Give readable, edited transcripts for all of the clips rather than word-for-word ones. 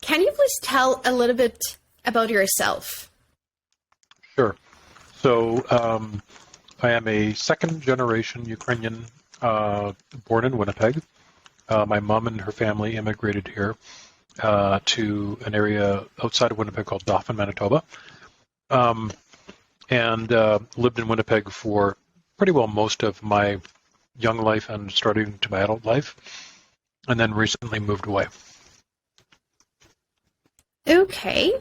Can you please tell a little bit about yourself? Sure. So I am a second-generation Ukrainian born in Winnipeg. My mom and her family immigrated here to an area outside of Winnipeg called Dauphin, Manitoba, and lived in Winnipeg for pretty well most of my young life and starting to my adult life, and then recently moved away. Okay.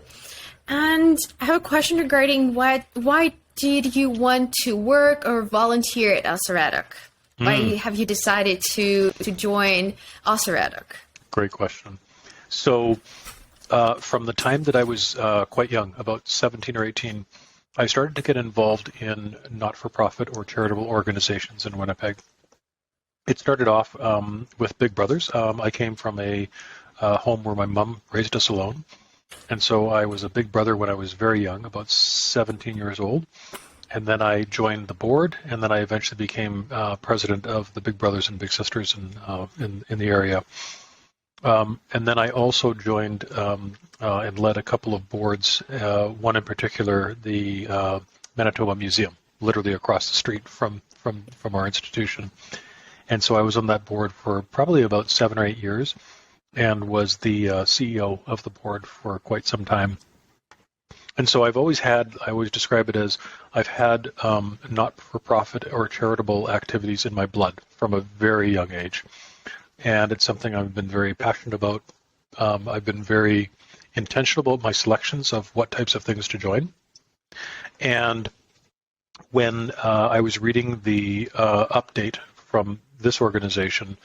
And I have a question regarding why did you want to work or volunteer at Oseredok? Why have you decided to join Oseredok? Great question. So from the time that I was quite young, about 17 or 18, I started to get involved in not-for-profit or charitable organizations in Winnipeg. It started off with Big Brothers. I came from a home where my mom raised us alone. And so I was a big brother when I was very young, about 17 years old. And then I joined the board, and then I eventually became president of the Big Brothers and Big Sisters in the area. And then I also joined and led a couple of boards, one in particular, the Manitoba Museum, literally across the street from our institution. And so I was on that board for probably about 7 or 8 years, and was the CEO of the board for quite some time. And so I've always had, I always describe it as, I've had not-for-profit or charitable activities in my blood from a very young age. And it's something I've been very passionate about. I've been very intentional about my selections of what types of things to join. And when I was reading the update from this organization,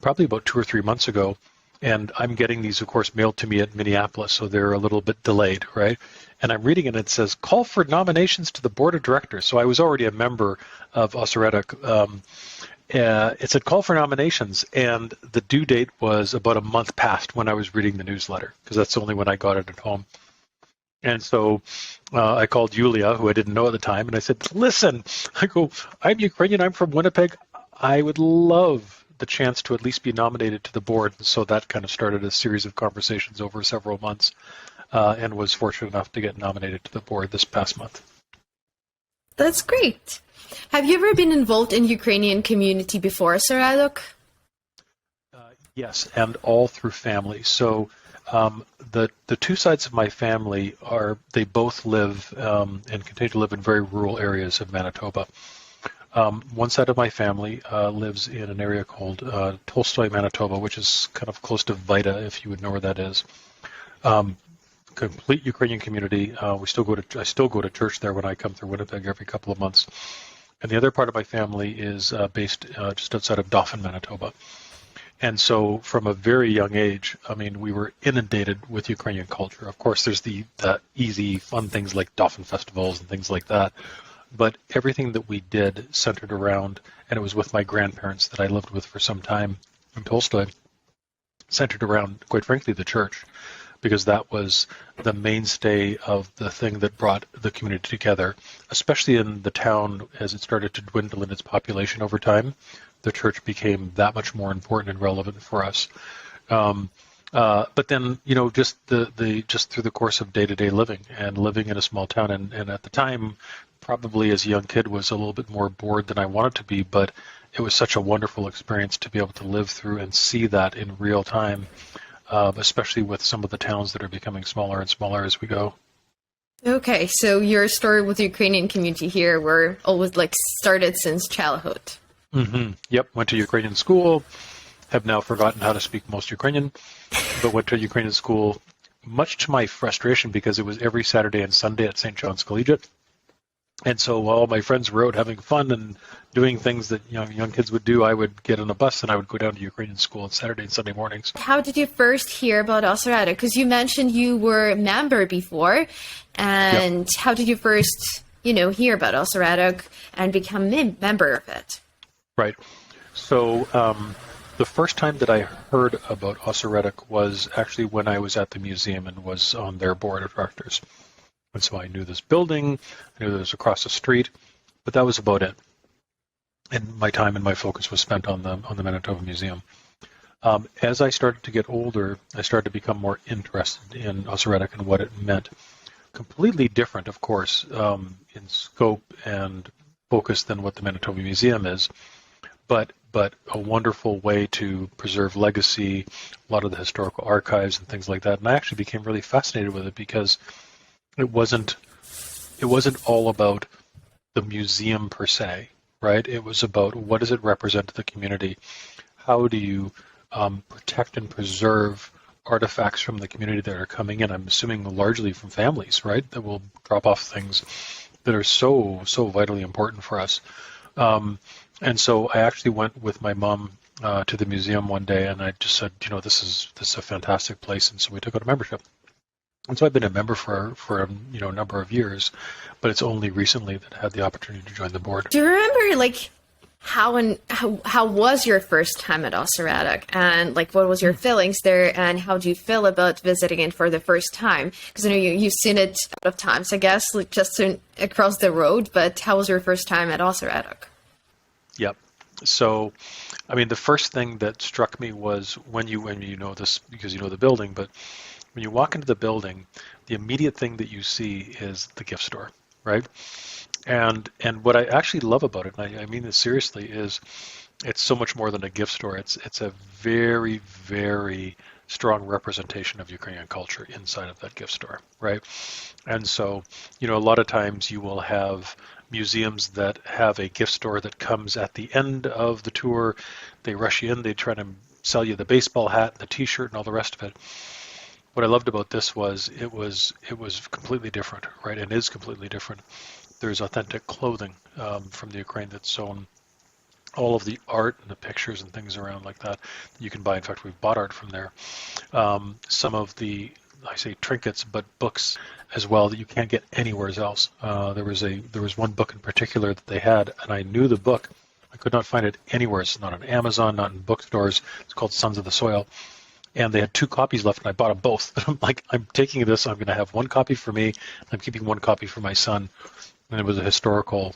probably about 2 or 3 months ago, and I'm getting these, of course, mailed to me at Minneapolis, so they're a little bit delayed, right? And I'm reading it, and it says, call for nominations to the board of directors. So I was already a member of Oseredok. It said, call for nominations, and the due date was about a month past when I was reading the newsletter, because that's only when I got it at home. And so I called Yulia, who I didn't know at the time, and I said, listen, I go, I'm Ukrainian, I'm from Winnipeg. I would love the chance to at least be nominated to the board. So that kind of started a series of conversations over several months, and was fortunate enough to get nominated to the board this past month. That's great. Have you ever been involved in Ukrainian community before, Oseredok? Yes, and all through family. So the two sides of my family they both live and continue to live in very rural areas of Manitoba. One side of my family lives in an area called Tolstoy, Manitoba, which is kind of close to Vida, if you would know where that is. Complete Ukrainian community. I still go to church there when I come through Winnipeg every couple of months. And the other part of my family is based just outside of Dauphin, Manitoba. And so from a very young age, I mean, we were inundated with Ukrainian culture. Of course, there's the easy, fun things like Dauphin festivals and things like that. But everything that we did centered around, and it was with my grandparents that I lived with for some time in Tolstoy, centered around, quite frankly, the church, because that was the mainstay of the thing that brought the community together, especially in the town as it started to dwindle in its population over time. The church became that much more important and relevant for us. But then, just just through the course of day-to-day living and living in a small town, and at the time, probably as a young kid, was a little bit more bored than I wanted to be, but it was such a wonderful experience to be able to live through and see that in real time, especially with some of the towns that are becoming smaller and smaller as we go. Okay, so your story with the Ukrainian community here were always started since childhood. Mm-hmm. Yep, went to Ukrainian school, have now forgotten how to speak most Ukrainian, but went to Ukrainian school, much to my frustration, because it was every Saturday and Sunday at St. John's Collegiate. And so while all my friends were out having fun and doing things that young kids would do, I would get on a bus and I would go down to Ukrainian school on Saturday and Sunday mornings. How did you first hear about Oseredok? Because you mentioned you were a member before, and Yep. How did you first, hear about Oseredok and become a member of it? Right. So the first time that I heard about Oseredok was actually when I was at the museum and was on their board of directors. And so I knew this building, I knew it was across the street, but that was about it. And my time and my focus was spent on the Manitoba Museum. As I started to get older, I started to become more interested in Oseredok and what it meant. Completely different, of course, in scope and focus than what the Manitoba Museum is, but a wonderful way to preserve legacy, a lot of the historical archives and things like that. And I actually became really fascinated with it because it wasn't all about the museum per se, right? It was about what does it represent to the community? How do you protect and preserve artifacts from the community that are coming in? I'm assuming largely from families, right? That will drop off things that are so vitally important for us. And so I actually went with my mom to the museum one day, and I just said, this is a fantastic place, and so we took out a membership. And so I've been a member for a number of years, but it's only recently that I had the opportunity to join the board. Do you remember how was your first time at Oseredok, and what was your feelings there, and how do you feel about visiting it for the first time? Because I know you've seen it a lot of times, I guess, just across the road. But how was your first time at Oseredok? Yep. So, I mean, the first thing that struck me was when you know this because you know the building, but when you walk into the building, the immediate thing that you see is the gift store, right? And what I actually love about it, and I mean this seriously, is it's so much more than a gift store. It's a very, very strong representation of Ukrainian culture inside of that gift store, right? And so, a lot of times you will have museums that have a gift store that comes at the end of the tour. They rush you in, they try to sell you the baseball hat, the t-shirt, and all the rest of it. What I loved about this was it was completely different, right? And is completely different. There's authentic clothing from the Ukraine that's sewn. All of the art and the pictures and things around like that you can buy. In fact, we've bought art from there. Some of the, I say trinkets, but books as well that you can't get anywhere else. There was one book in particular that they had, and I knew the book. I could not find it anywhere. It's not on Amazon, not in bookstores. It's called Sons of the Soil. And they had 2 copies left, and I bought them both. I'm like, I'm taking this. I'm going to have 1 copy for me. I'm keeping 1 copy for my son. And it was a historical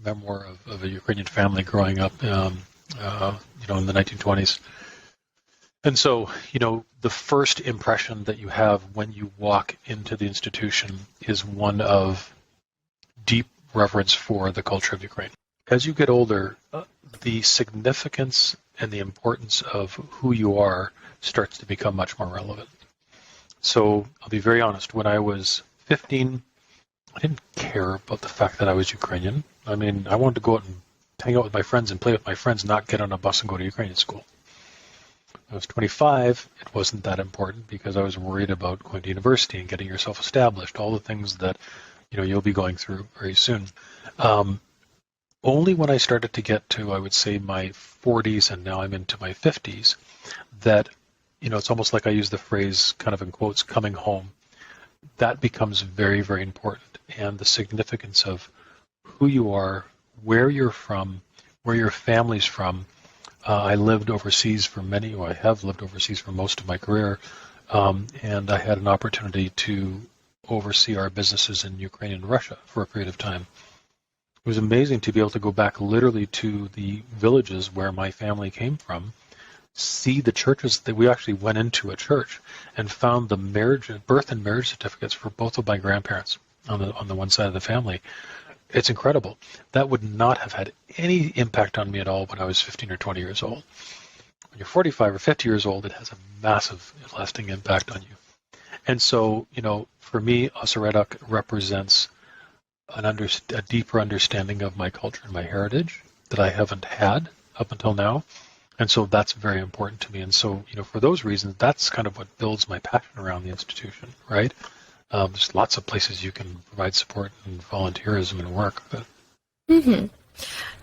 memoir of a Ukrainian family growing up, in the 1920s. And so, the first impression that you have when you walk into the institution is one of deep reverence for the culture of Ukraine. As you get older, the significance and the importance of who you are starts to become much more relevant. So I'll be very honest. When I was 15, I didn't care about the fact that I was Ukrainian. I mean, I wanted to go out and hang out with my friends and play with my friends, not get on a bus and go to Ukrainian school. When I was 25, it wasn't that important because I was worried about going to university and getting yourself established, all the things that you'll be going through very soon. Only when I started to get to, I would say, my 40s, and now I'm into my 50s, that it's almost like I use the phrase, kind of in quotes, coming home. That becomes very, very important. And the significance of who you are, where you're from, where your family's from. I lived overseas I have lived overseas for most of my career, and I had an opportunity to oversee our businesses in Ukraine and Russia for a period of time. It was amazing to be able to go back literally to the villages where my family came from, see the churches. That we actually went into a church and found the birth and marriage certificates for both of my grandparents on the one side of the family. It's incredible. That would not have had any impact on me at all when I was 15 or 20 years old. When you're 45 or 50 years old, it has a massive lasting impact on you. And so, for me, Oseredok represents a deeper understanding of my culture and my heritage that I haven't had up until now. And so that's very important to me. And so, for those reasons, that's kind of what builds my passion around the institution, right? There's lots of places you can provide support and volunteerism and work. But. Mm-hmm.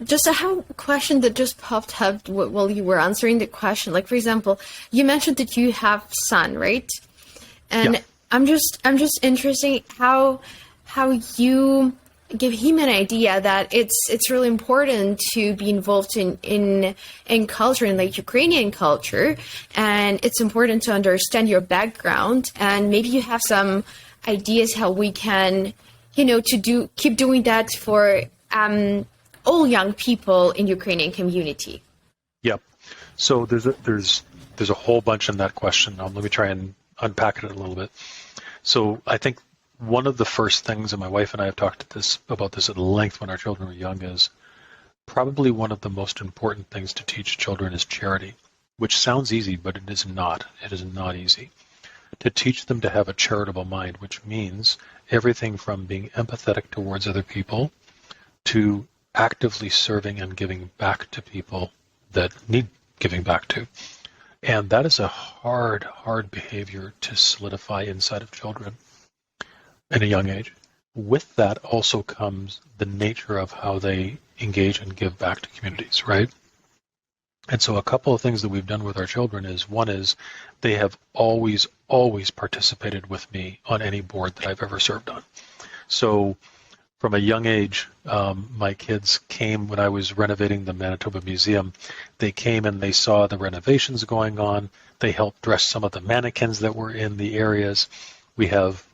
Just I have a question that just popped up while you were answering the question. Like, for example, you mentioned that you have a son, right? And yeah. I'm just interested how you give him an idea that it's really important to be involved in culture, in Ukrainian culture, and it's important to understand your background, and maybe you have some ideas how we can, keep doing that for all young people in Ukrainian community. Yep. So there's a whole bunch in that question. Let me try and unpack it a little bit. So I think one of the first things, and my wife and I have talked about this at length when our children were young, is probably one of the most important things to teach children is charity, which sounds easy, but it is not. It is not easy. To teach them to have a charitable mind, which means everything from being empathetic towards other people to actively serving and giving back to people that need giving back to. And that is a hard behavior to solidify inside of children at a young age. With that also comes the nature of how they engage and give back to communities, right? And so a couple of things that we've done with our children is, one is they have always participated with me on any board that I've ever served on. So from a young age, my kids came when I was renovating the Manitoba Museum. They came and they saw the renovations going on. They helped dress some of the mannequins that were in the areas. We have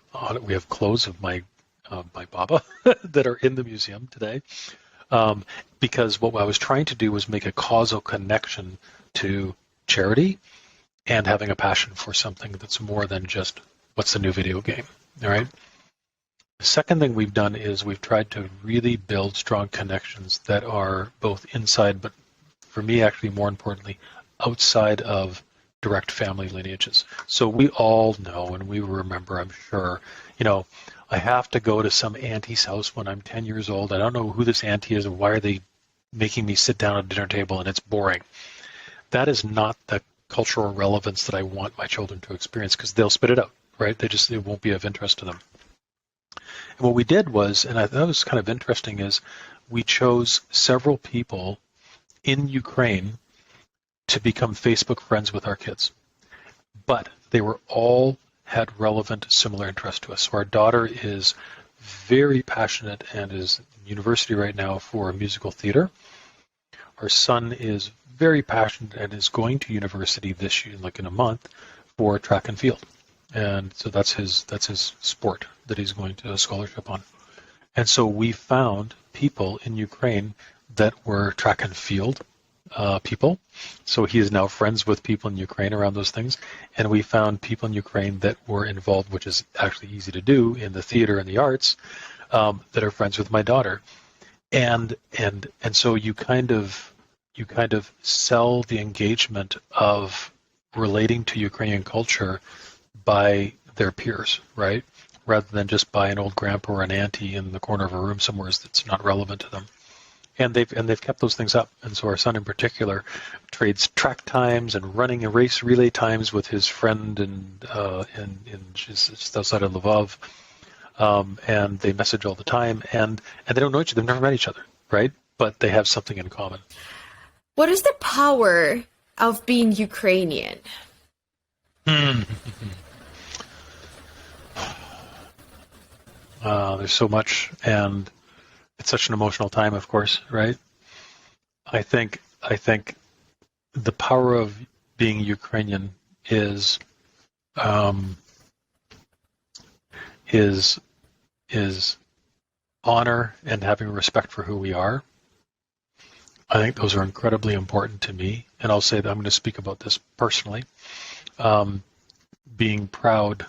clothes of my Baba that are in the museum today. Because what I was trying to do was make a causal connection to charity and having a passion for something that's more than just what's the new video game, all right? The second thing we've done is we've tried to really build strong connections that are both inside, but for me, actually, more importantly, outside of direct family lineages. So we all know, and we remember, I'm sure, I have to go to some auntie's house when I'm 10 years old. I don't know who this auntie is and why are they making me sit down at a dinner table and it's boring. That is not the cultural relevance that I want my children to experience, because they'll spit it out, right? It won't be of interest to them. And what we did was, and I thought was kind of interesting, is we chose several people in Ukraine to become Facebook friends with our kids. But they were all had relevant, similar interests to us. So our daughter is very passionate and is in university right now for musical theater. Our son is very passionate and is going to university this year, like in a month, for track and field. And so that's his sport that he's going to a scholarship on. And so we found people in Ukraine that were track and field people. So he is now friends with people in Ukraine around those things. And we found people in Ukraine that were involved, which is actually easy to do, in the theater and the arts, that are friends with my daughter. And so you kind of sell the engagement of relating to Ukrainian culture by their peers, right? Rather than just by an old grandpa or an auntie in the corner of a room somewhere that's not relevant to them. And they've kept those things up. And so our son in particular trades track times and running and race relay times with his friend in just outside of Lvov. And they message all the time, and they don't know each other. They've never met each other, right? But they have something in common. What is the power of being Ukrainian? There's so much, and it's such an emotional time, of course, right? I think the power of being Ukrainian is honor and having respect for who we are. I think those are incredibly important to me, and I'll say that I'm going to speak about this personally. Being proud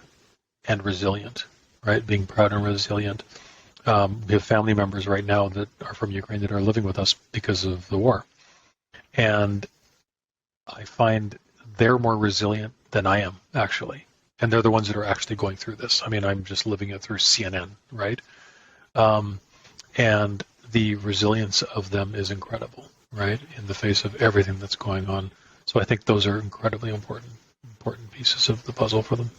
and resilient, right? Being proud and resilient. We have family members right now that are from Ukraine that are living with us because of the war. And I find they're more resilient than I am, actually. And they're the ones that are actually going through this. I mean, I'm just living it through CNN, right? And the resilience of them is incredible, right? In the face of everything that's going on. So I think those are incredibly important pieces of the puzzle for them.